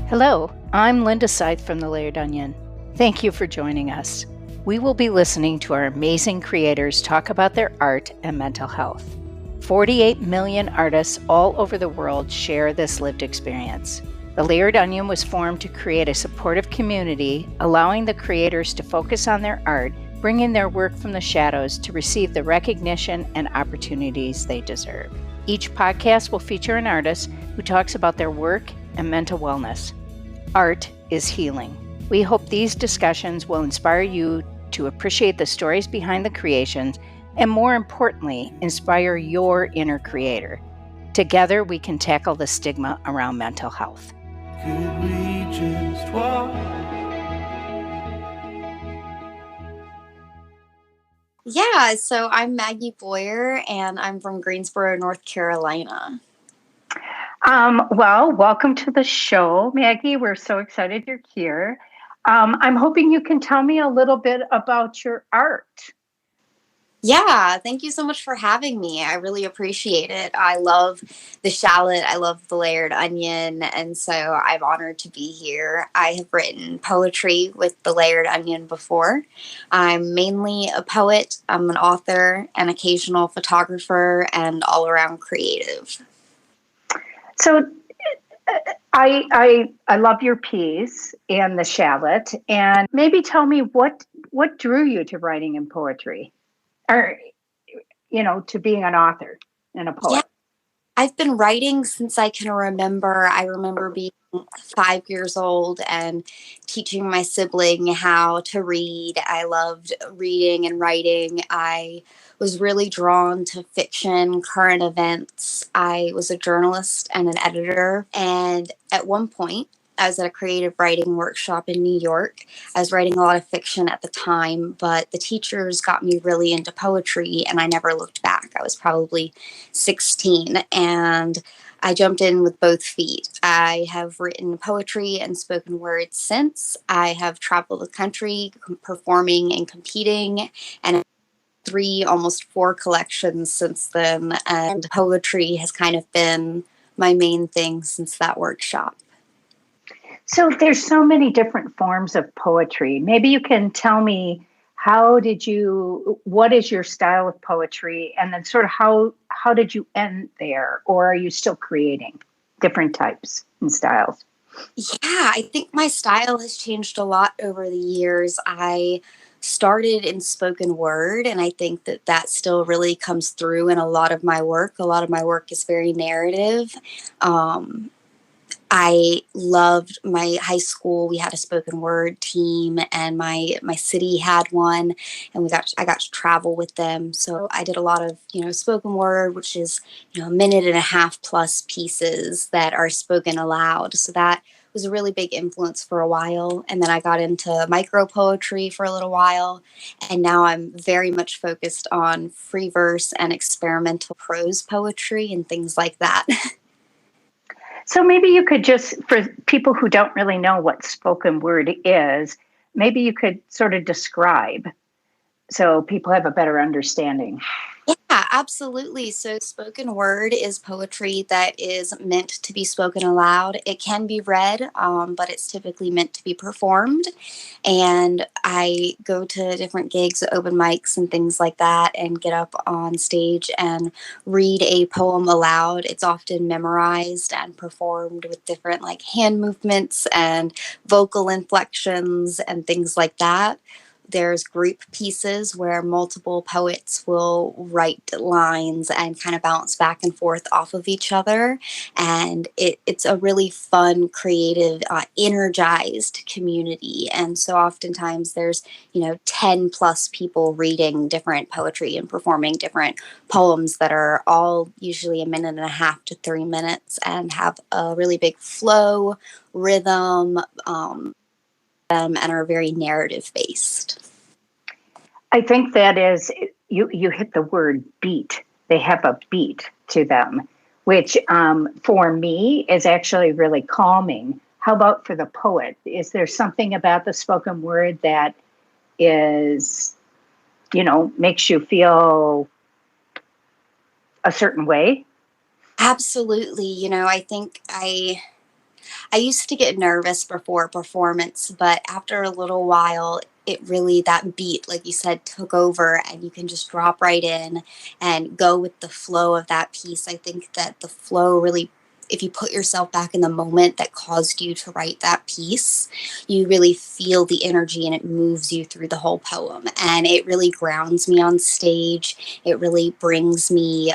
Hello, I'm Linda Seith from The Layered Onion. Thank you for joining us. We will be listening to our amazing creators talk about their art and mental health. 48 million artists all over the world share this lived experience. The Layered Onion was formed to create a supportive community, allowing the creators to focus on their art, bringing their work from the shadows to receive the recognition and opportunities they deserve. Each podcast will feature an artist who talks about their work and mental wellness. Art is healing. We hope these discussions will inspire you to appreciate the stories behind the creations and, more importantly, inspire your inner creator. Together, we can tackle the stigma around mental health. Could we just walk? Yeah, so I'm Maggie Bowyer, and I'm from Greensboro, North Carolina. Well, welcome to the show, Maggie. We're so excited you're here. I'm hoping you can tell me a little bit about your art. Yeah, thank you so much for having me. I really appreciate it. I love the shallot. I love the layered onion. And so I'm honored to be here. I have written poetry with the layered onion before. I'm mainly a poet. I'm an author, an occasional photographer, and all around creative. So I love your piece and the shallot. And maybe tell me what drew you to writing and poetry, or to being an author and a poet. Yeah, I've been writing since I can remember. I remember being 5 years old and teaching my sibling how to read. I loved reading and writing. I was really drawn to fiction, current events. I was a journalist and an editor. And at one point, I was at a creative writing workshop in New York. I was writing a lot of fiction at the time, but the teachers got me really into poetry, and I never looked back. I was probably 16, and I jumped in with both feet. I have written poetry and spoken words since. I have traveled the country performing and competing, and almost four collections since then. And poetry has kind of been my main thing since that workshop. So there's so many different forms of poetry. Maybe you can tell me what is your style of poetry, and then sort of how did you end there, or are you still creating different types and styles? Yeah, I think my style has changed a lot over the years. I started in spoken word, and I think that still really comes through in a lot of my work. A lot of my work is very narrative. I loved my high school. We had a spoken word team, and my city had one, and I got to travel with them. So I did a lot of spoken word, which is a minute and a half plus pieces that are spoken aloud. So that was a really big influence for a while. And then I got into micro poetry for a little while, and now I'm very much focused on free verse and experimental prose poetry and things like that. So maybe you could just, for people who don't really know what spoken word is, maybe you could sort of describe so people have a better understanding. Yeah, absolutely. So spoken word is poetry that is meant to be spoken aloud. It can be read, but it's typically meant to be performed. And I go to different gigs, open mics, and things like that, and get up on stage and read a poem aloud. It's often memorized and performed with different hand movements and vocal inflections and things like that. There's group pieces where multiple poets will write lines and kind of bounce back and forth off of each other. And it's a really fun, creative, energized community. And so oftentimes there's, 10 plus people reading different poetry and performing different poems that are all usually a minute and a half to 3 minutes and have a really big flow, rhythm, and are very narrative based. I think that is, you hit the word beat. They have a beat to them, which for me is actually really calming. How about for the poet? Is there something about the spoken word that is, makes you feel a certain way? Absolutely. I think I used to get nervous before a performance, but after a little while, it really, that beat, like you said, took over, and you can just drop right in and go with the flow of that piece. I think that the flow really, if you put yourself back in the moment that caused you to write that piece, you really feel the energy and it moves you through the whole poem. And it really grounds me on stage. It really brings me,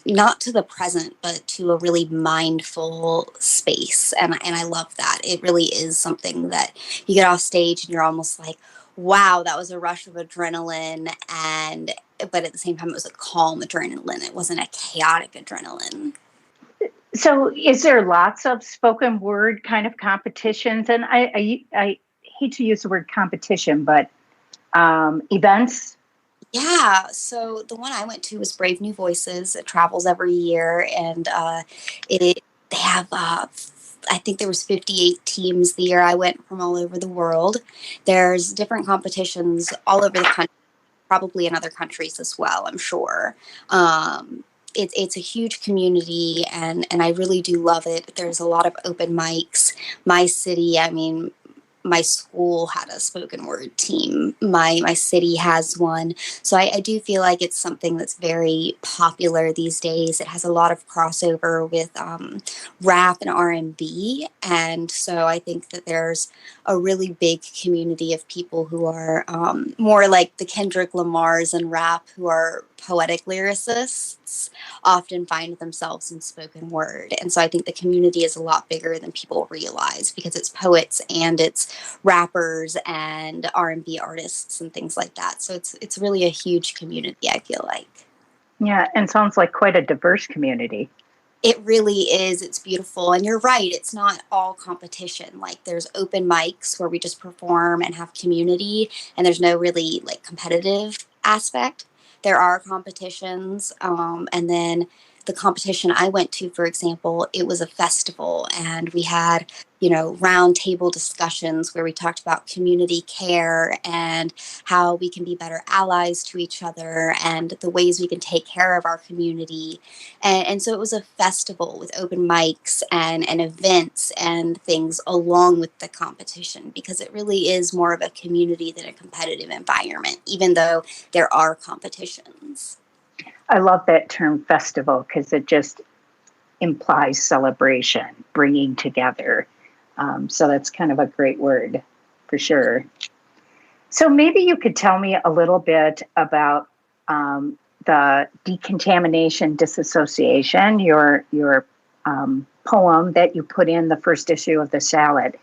not to the present, but to a really mindful space. And I love that. It really is something that you get off stage and you're almost like, wow, that was a rush of adrenaline. And, but at the same time, it was a calm adrenaline. It wasn't a chaotic adrenaline. So, is there lots of spoken word kind of competitions? And I hate to use the word competition, but events. Yeah, so the one I went to was Brave New Voices. It travels every year, and it they have I think there was 58 teams the year I went from all over the world. There's different competitions all over the country, probably in other countries as well, I'm sure. It's a huge community, and I really do love it. There's a lot of open mics. My city, I mean, my school had a spoken word team. My city has one. So I do feel like it's something that's very popular these days. It has a lot of crossover with rap and R&B, and so I think that there's a really big community of people who are more like the Kendrick Lamars and rap, who are poetic lyricists, often find themselves in spoken word. And so I think the community is a lot bigger than people realize, because it's poets and it's rappers and R&B artists and things like that. So it's really a huge community, I feel like. Yeah, and sounds like quite a diverse community. It really is. It's beautiful. And you're right. It's not all competition. Like, there's open mics where we just perform and have community, and there's no really like competitive aspect. There are competitions. And then the competition I went to, for example, it was a festival, and we had, round table discussions where we talked about community care and how we can be better allies to each other and the ways we can take care of our community. And so it was a festival with open mics and events and things along with the competition, because it really is more of a community than a competitive environment, even though there are competitions. I love that term festival because it just implies celebration, bringing together. So that's kind of a great word for sure. So maybe you could tell me a little bit about the decontamination disassociation, your poem that you put in the first issue of the Salad.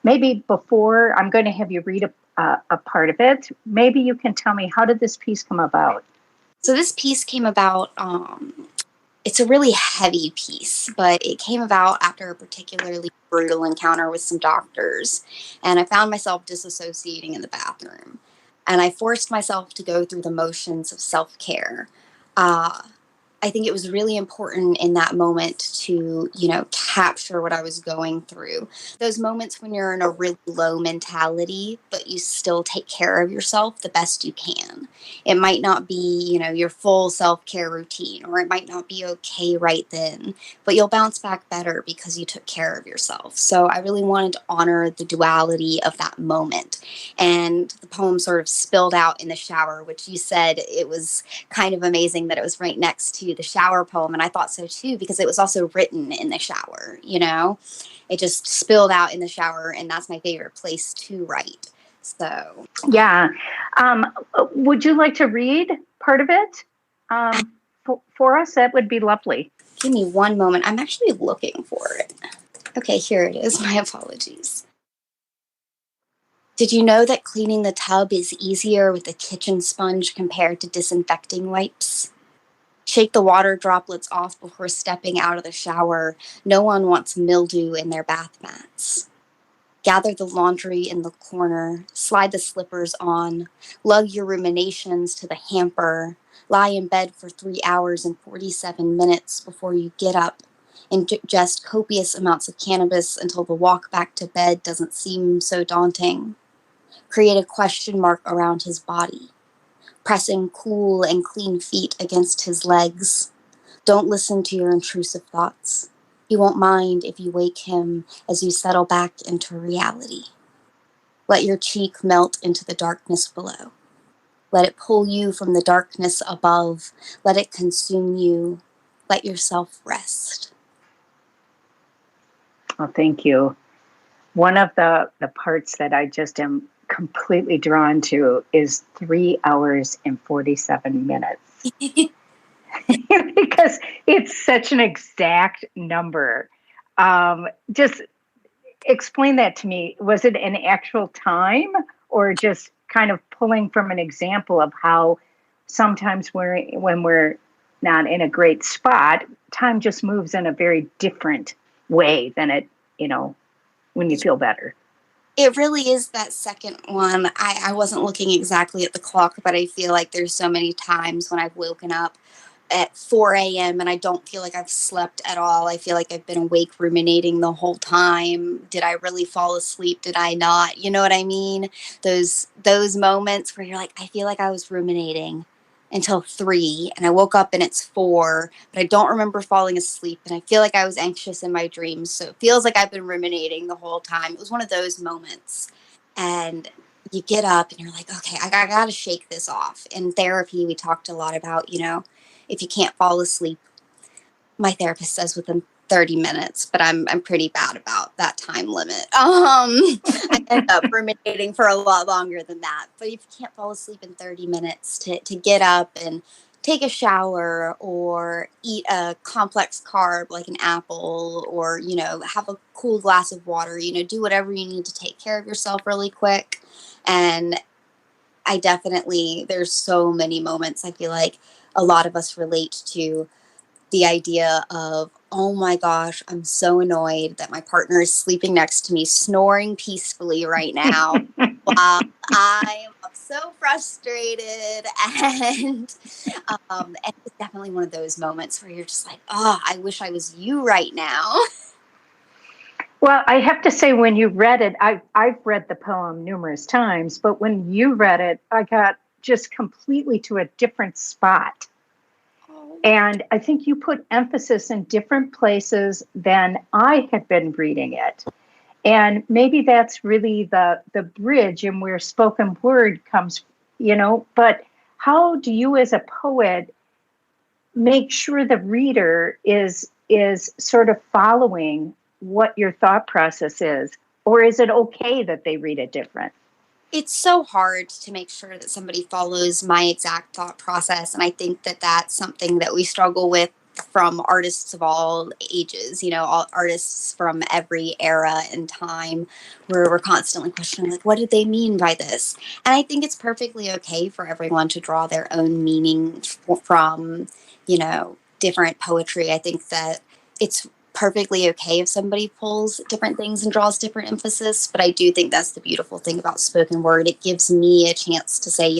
Maybe before I'm going to have you read a part of it, maybe you can tell me, how did this piece come about? So this piece came about, it's a really heavy piece, but it came about after a particularly brutal encounter with some doctors. And I found myself disassociating in the bathroom. And I forced myself to go through the motions of self-care. I think it was really important in that moment to, capture what I was going through. Those moments when you're in a really low mentality, but you still take care of yourself the best you can. It might not be, your full self-care routine, or it might not be okay right then, but you'll bounce back better because you took care of yourself. So I really wanted to honor the duality of that moment. And the poem sort of spilled out in the shower, which you said it was kind of amazing that it was right next to the shower poem. And I thought so too, because it was also written in the shower, it just spilled out in the shower, and that's my favorite place to write. So Yeah. Would you like to read part of it for us? That would be lovely. give me one moment. I'm actually looking for it. Okay, here it is. My apologies. Did you know that cleaning the tub is easier with a kitchen sponge compared to disinfecting wipes? Shake the water droplets off before stepping out of the shower. No one wants mildew in their bath mats. Gather the laundry in the corner. Slide the slippers on. Lug your ruminations to the hamper. Lie in bed for 3 hours and 47 minutes before you get up. Ingest copious amounts of cannabis until the walk back to bed doesn't seem so daunting. Create a question mark around his body. Pressing cool and clean feet against his legs. Don't listen to your intrusive thoughts. He won't mind if you wake him as you settle back into reality. Let your cheek melt into the darkness below. Let it pull you from the darkness above. Let it consume you. Let yourself rest. Oh, thank you. One of the parts that I just am completely drawn to is 3 hours and 47 minutes because it's such an exact number. Just explain that to me. Was it an actual time or just kind of pulling from an example of how sometimes when we're not in a great spot, time just moves in a very different way than it, when you feel better. It really is that second one. I wasn't looking exactly at the clock, but I feel like there's so many times when I've woken up at 4 a.m. and I don't feel like I've slept at all. I feel like I've been awake ruminating the whole time. Did I really fall asleep? Did I not? You know what I mean? Those moments where you're like, I feel like I was ruminating until 3 and I woke up and it's 4, but I don't remember falling asleep and I feel like I was anxious in my dreams. So it feels like I've been ruminating the whole time. It was one of those moments. And you get up and you're like, okay, I got to shake this off. In therapy, we talked a lot about, if you can't fall asleep, my therapist says within 30 minutes, but I'm pretty bad about that time limit. I end up ruminating for a lot longer than that. But if you can't fall asleep in 30 minutes, to get up and take a shower or eat a complex carb like an apple or, have a cool glass of water, do whatever you need to take care of yourself really quick. And there's so many moments I feel like a lot of us relate to the idea of, oh my gosh, I'm so annoyed that my partner is sleeping next to me, snoring peacefully right now, while I'm so frustrated. And it's definitely one of those moments where you're just like, oh, I wish I was you right now. Well, I have to say, when you read it, I've read the poem numerous times, but when you read it, I got just completely to a different spot. And I think you put emphasis in different places than I had been reading it. And maybe that's really the bridge and where spoken word comes, but how do you as a poet make sure the reader is sort of following what your thought process is? Or is it okay that they read it different? It's so hard to make sure that somebody follows my exact thought process. And I think that that's something that we struggle with from artists of all ages, all artists from every era and time, where we're constantly questioning, like, what did they mean by this? And I think it's perfectly okay for everyone to draw their own meaning from, different poetry. I think that it's perfectly okay if somebody pulls different things and draws different emphasis, but I do think that's the beautiful thing about spoken word. It gives me a chance to say,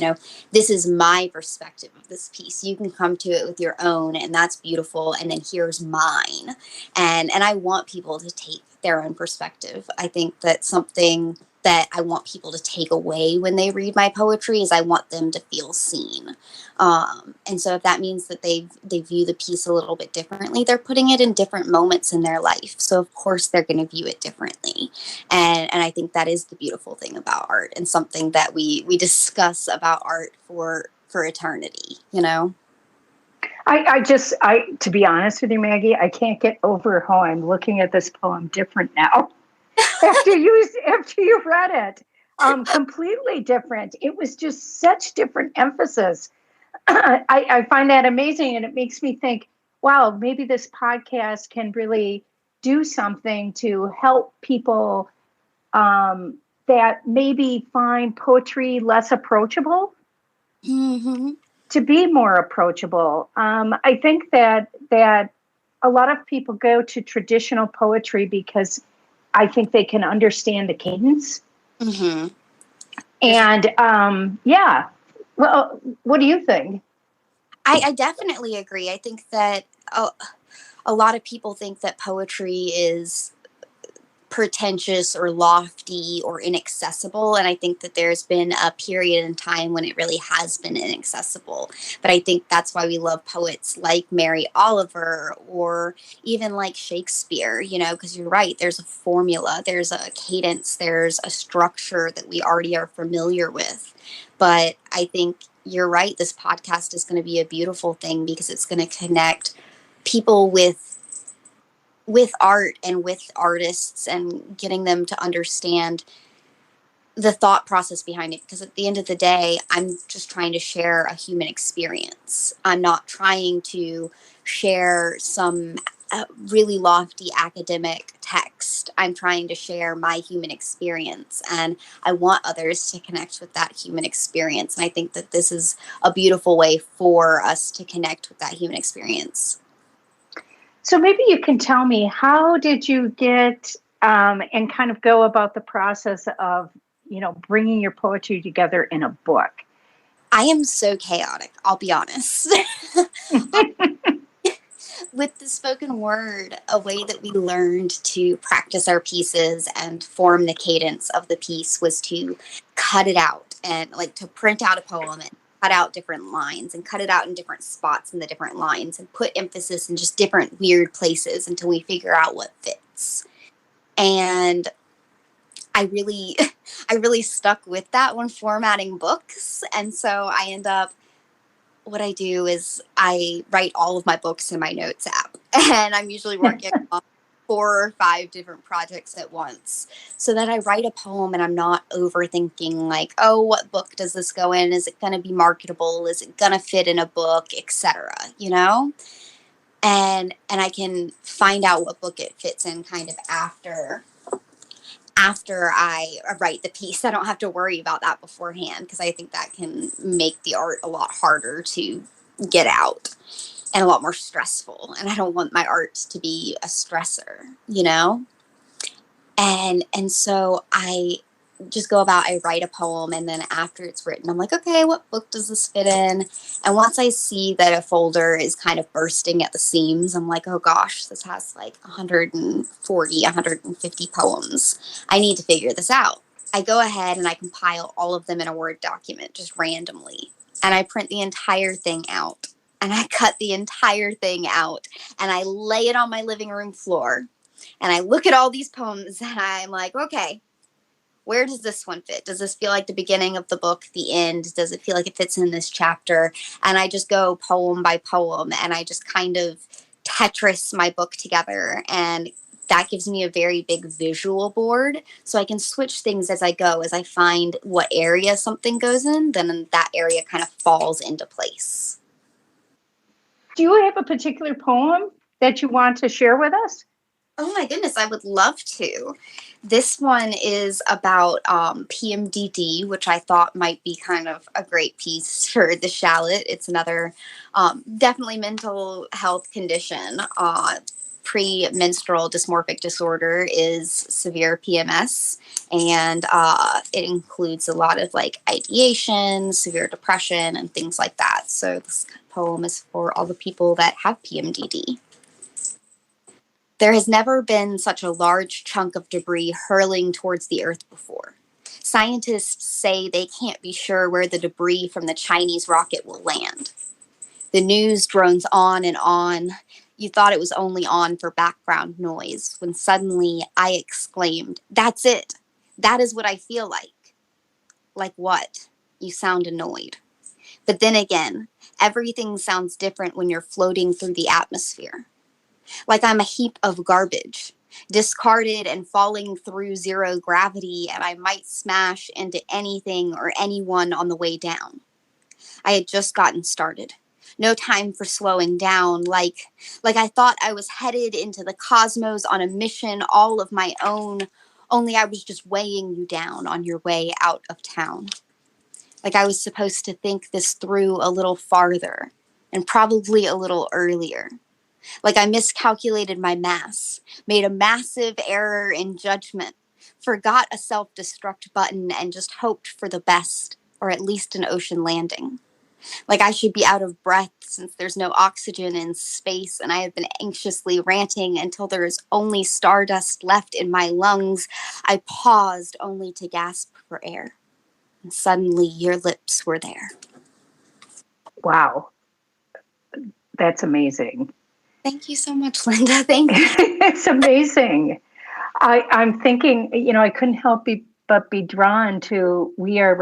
this is my perspective of this piece. You can come to it with your own, and that's beautiful, and then here's mine. And I want people to take their own perspective. I think that something that I want people to take away when they read my poetry is I want them to feel seen. And so if that means that they view the piece a little bit differently, they're putting it in different moments in their life. So of course they're going to view it differently. And I think that is the beautiful thing about art, and something that we discuss about art for eternity, I to be honest with you, Maggie, I can't get over how I'm looking at this poem different now. after you read it, completely different. It was just such different emphasis. I find that amazing, and it makes me think, wow, maybe this podcast can really do something to help people that maybe find poetry less approachable, to be more approachable. I think that a lot of people go to traditional poetry because I think they can understand the cadence. Mm-hmm. And yeah, well, what do you think? I definitely agree. I think that a lot of people think that poetry is pretentious or lofty or inaccessible. And I think that there's been a period in time when it really has been inaccessible. But I think that's why we love poets like Mary Oliver or even like Shakespeare, you know, because you're right, there's a formula, there's a cadence, there's a structure that we already are familiar with. But I think you're right, this podcast is going to be a beautiful thing because it's going to connect people with art and with artists and getting them to understand the thought process behind it, because at the end of the day, I'm just trying to share a human experience. I'm not trying to share some really lofty academic text. I'm trying to share my human experience, and I want others to connect with that human experience. And I think that this is a beautiful way for us to connect with that human experience. So maybe you can tell me, how did you get and kind of go about the process of, bringing your poetry together in a book? I am so chaotic, I'll be honest. With the spoken word, a way that we learned to practice our pieces and form the cadence of the piece was to cut it out, and like to print out a poem and cut out different lines and cut it out in different spots in the different lines and put emphasis in just different weird places until we figure out what fits. And I really I really stuck with that when formatting books. And so I end up, what I do is I write all of my books in my notes app. And I'm usually working on 4 or 5 different projects at once, so that I write a poem and I'm not overthinking, like, oh, what book does this go in? Is it going to be marketable? Is it going to fit in a book, etc., you know? And I can find out what book it fits in kind of after I write the piece. I don't have to worry about that beforehand, because I think that can make the art a lot harder to get out and a lot more stressful. And I don't want my art to be a stressor, you know? And so I just go about, I write a poem, and then after it's written, I'm like, okay, what book does this fit in? And once I see that a folder is kind of bursting at the seams, I'm like, oh gosh, this has like 140, 150 poems. I need to figure this out. I go ahead and I compile all of them in a Word document just randomly. And I print the entire thing out. And I cut the entire thing out. And I lay it on my living room floor. And I look at all these poems and I'm like, okay, where does this one fit? Does this feel like the beginning of the book, the end? Does it feel like it fits in this chapter? And I just go poem by poem, and I just kind of Tetris my book together. And that gives me a very big visual board, so I can switch things as I go. As I find what area something goes in, then that area kind of falls into place. Do you have a particular poem that you want to share with us? Oh my goodness, I would love to. This one is about PMDD, which I thought might be kind of a great piece for the shallot. It's another definitely mental health condition. Premenstrual dysmorphic disorder is severe PMS, and it includes a lot of like ideation, severe depression, and things like that. So this poem is for all the people that have PMDD. There has never been such a large chunk of debris hurling towards the Earth before. Scientists say they can't be sure where the debris from the Chinese rocket will land. The news drones on and on. You thought it was only on for background noise, when suddenly I exclaimed, "That's it! That is what I feel like." Like what? You sound annoyed. But then again, everything sounds different when you're floating through the atmosphere. Like I'm a heap of garbage, discarded and falling through zero gravity, and I might smash into anything or anyone on the way down. I had just gotten started. No time for slowing down, like I thought I was headed into the cosmos on a mission all of my own, only I was just weighing you down on your way out of town. Like I was supposed to think this through a little farther, and probably a little earlier. Like I miscalculated my mass, made a massive error in judgment, forgot a self-destruct button, and just hoped for the best, or at least an ocean landing. Like I should be out of breath since there's no oxygen in space, and I have been anxiously ranting until there is only stardust left in my lungs. I paused only to gasp for air, and suddenly your lips were there. Wow, that's amazing. Thank you so much, Linda. Thank you. It's amazing. I'm thinking, I couldn't help but be drawn to. We are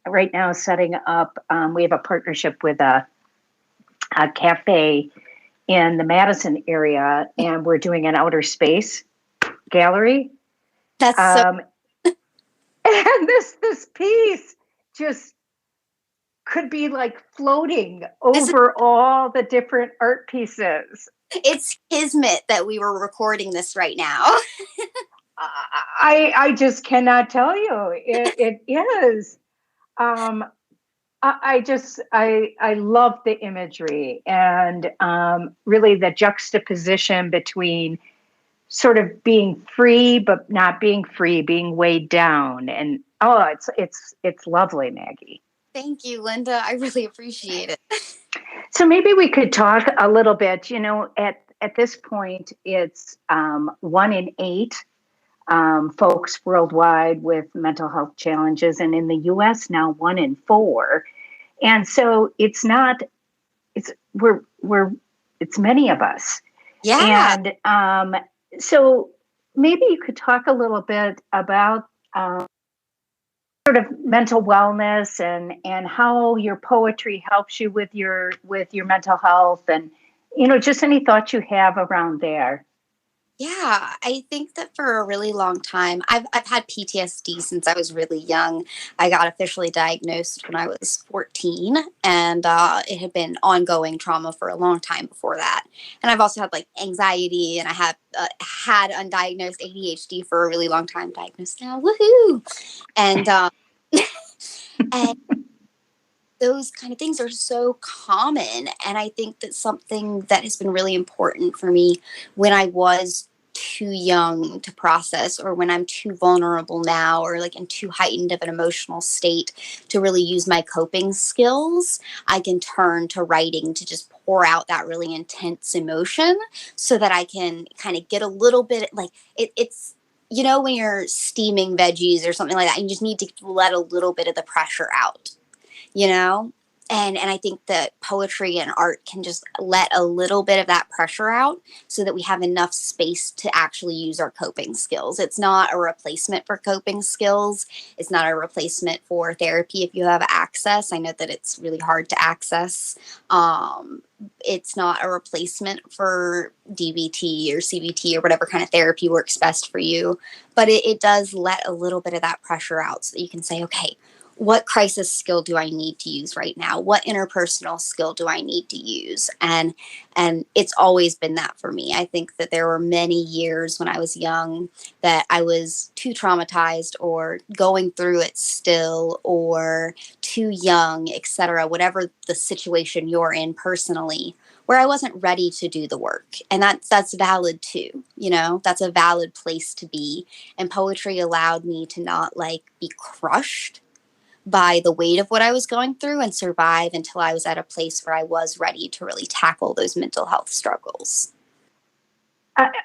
right now setting up. We have a partnership with a cafe in the Madison area, and we're doing an outer space gallery. That's so. And this piece just could be like floating over all the different art pieces. It's kismet that we were recording this right now. I just cannot tell you. It is. I love the imagery and really the juxtaposition between sort of being free but not being free, being weighed down, and it's lovely, Maggie. Thank you, Linda. I really appreciate it. So maybe we could talk a little bit. At this point, it's 1 in 8 folks worldwide with mental health challenges, and in the U.S. now 1 in 4. And so it's many of us. Yeah. And so maybe you could talk a little bit about sort of mental wellness and how your poetry helps you with your mental health, and just any thoughts you have around there. Yeah, I think that for a really long time, I've had PTSD since I was really young. I got officially diagnosed when I was 14, and it had been ongoing trauma for a long time before that. And I've also had like anxiety, and I have had undiagnosed ADHD for a really long time. Diagnosed now, woohoo! And and those kind of things are so common. And I think that something that has been really important for me when I was too young to process, or when I'm too vulnerable now, or like in too heightened of an emotional state to really use my coping skills, I can turn to writing to just pour out that really intense emotion so that I can kind of get a little bit like it's when you're steaming veggies or something like that, you just need to let a little bit of the pressure out, you know? And I think that poetry and art can just let a little bit of that pressure out so that we have enough space to actually use our coping skills. It's not a replacement for coping skills. It's not a replacement for therapy if you have access. I know that it's really hard to access. It's not a replacement for DBT or CBT or whatever kind of therapy works best for you. But it does let a little bit of that pressure out so that you can say, okay, what crisis skill do I need to use right now? What interpersonal skill do I need to use? And it's always been that for me. I think that there were many years when I was young that I was too traumatized or going through it still or too young, etc., whatever the situation you're in personally, where I wasn't ready to do the work. And that's valid too. That's a valid place to be. And poetry allowed me to not like be crushed by the weight of what I was going through and survive until I was at a place where I was ready to really tackle those mental health struggles.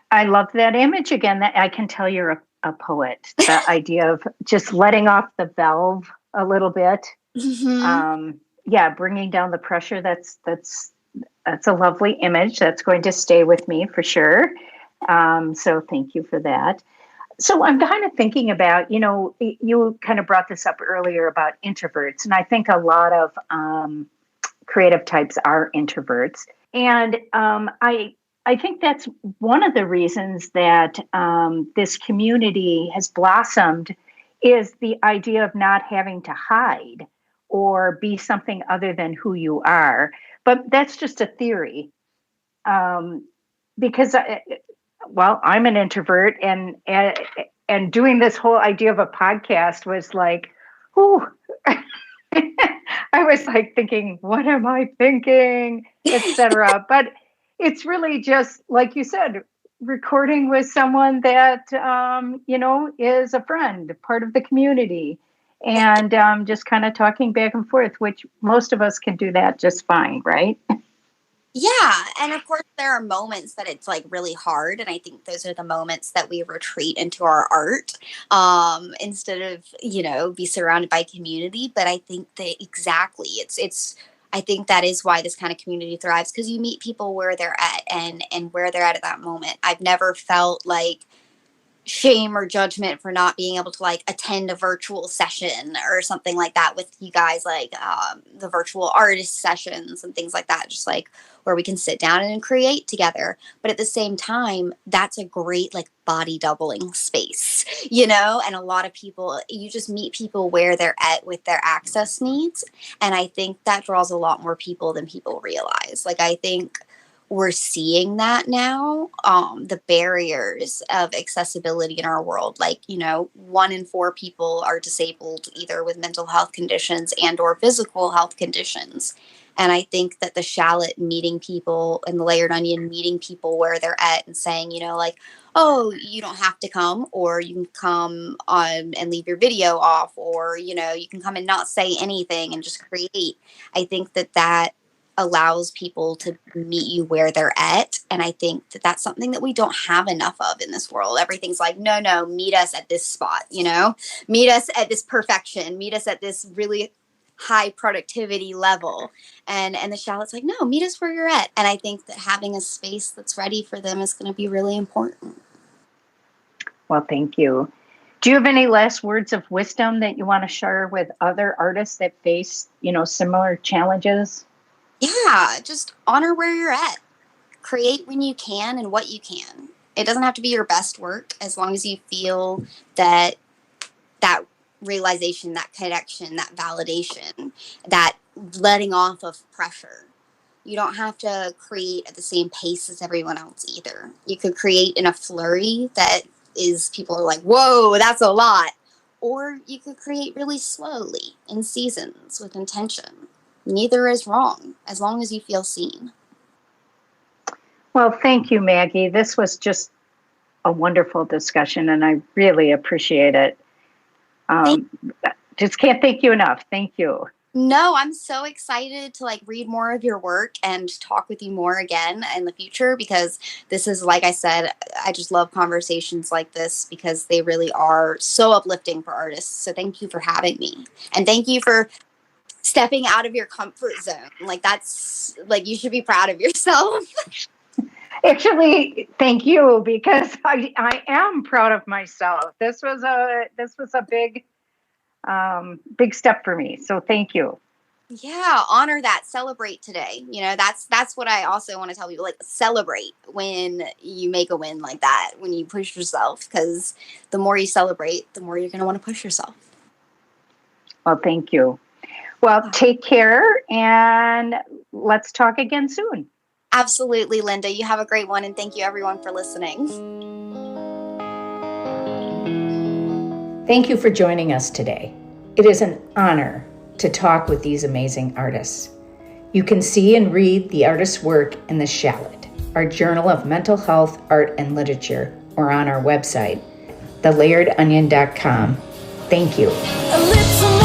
I love that image again. That I can tell you're a poet. The idea of just letting off the valve a little bit. Mm-hmm. Bringing down the pressure. That's a lovely image. That's going to stay with me for sure. So thank you for that. So I'm kind of thinking about, you kind of brought this up earlier about introverts, and I think a lot of creative types are introverts. And I think that's one of the reasons that this community has blossomed is the idea of not having to hide or be something other than who you are. But that's just a theory. Because I'm an introvert, and doing this whole idea of a podcast was like, whew. I was like thinking, what am I thinking, etc. But it's really just like you said, recording with someone that is a friend, part of the community, and just kind of talking back and forth, which most of us can do that just fine, right? Yeah, and of course there are moments that it's like really hard, and I think those are the moments that we retreat into our art, instead of, be surrounded by community. But I think that exactly, it's I think that is why this kind of community thrives, because you meet people where they're at, and where they're at that moment. I've never felt like shame or judgment for not being able to like attend a virtual session or something like that with you guys, like the virtual artist sessions and things like that, just like where we can sit down and create together. But at the same time, that's a great like body doubling space, and a lot of people, you just meet people where they're at with their access needs. And I think that draws a lot more people than people realize. Like, I think we're seeing that now, the barriers of accessibility in our world. Like, 1 in 4 people are disabled either with mental health conditions and or physical health conditions. And I think that the shallot meeting people and the layered onion meeting people where they're at and saying, like, oh, you don't have to come, or you can come on and leave your video off, or, you can come and not say anything and just create. I think that allows people to meet you where they're at. And I think that that's something that we don't have enough of in this world. Everything's like, no, meet us at this spot, meet us at this perfection, meet us at this really high productivity level. And the shallot's like, no, meet us where you're at. And I think that having a space that's ready for them is going to be really important. Well, thank you. Do you have any last words of wisdom that you want to share with other artists that face, similar challenges? Yeah, just honor where you're at. Create when you can and what you can. It doesn't have to be your best work, as long as you feel that realization, that connection, that validation, that letting off of pressure. You don't have to create at the same pace as everyone else either. You could create in a flurry that is, people are like, whoa, that's a lot. Or you could create really slowly in seasons with intention. Neither is wrong, as long as you feel seen. Well, thank you, Maggie. This was just a wonderful discussion, and I really appreciate it. Just can't thank you enough. Thank you. No, I'm so excited to like read more of your work and talk with you more again in the future, because this is, like I said, I just love conversations like this because they really are so uplifting for artists. So thank you for having me. And thank you for stepping out of your comfort zone. Like, that's like, you should be proud of yourself. Actually, thank you, because I am proud of myself. This was a big step for me. So thank you. Yeah, honor that. Celebrate today. That's what I also want to tell people. Like, celebrate when you make a win like that, when you push yourself, because the more you celebrate, the more you're going to want to push yourself. Well, thank you. Well, take care, and let's talk again soon. Absolutely, Linda. You have a great one, and thank you everyone for listening. Thank you for joining us today. It is an honor to talk with these amazing artists. You can see and read the artist's work in The Shallot, our journal of mental health, art, and literature, or on our website, thelayeredonion.com. Thank you.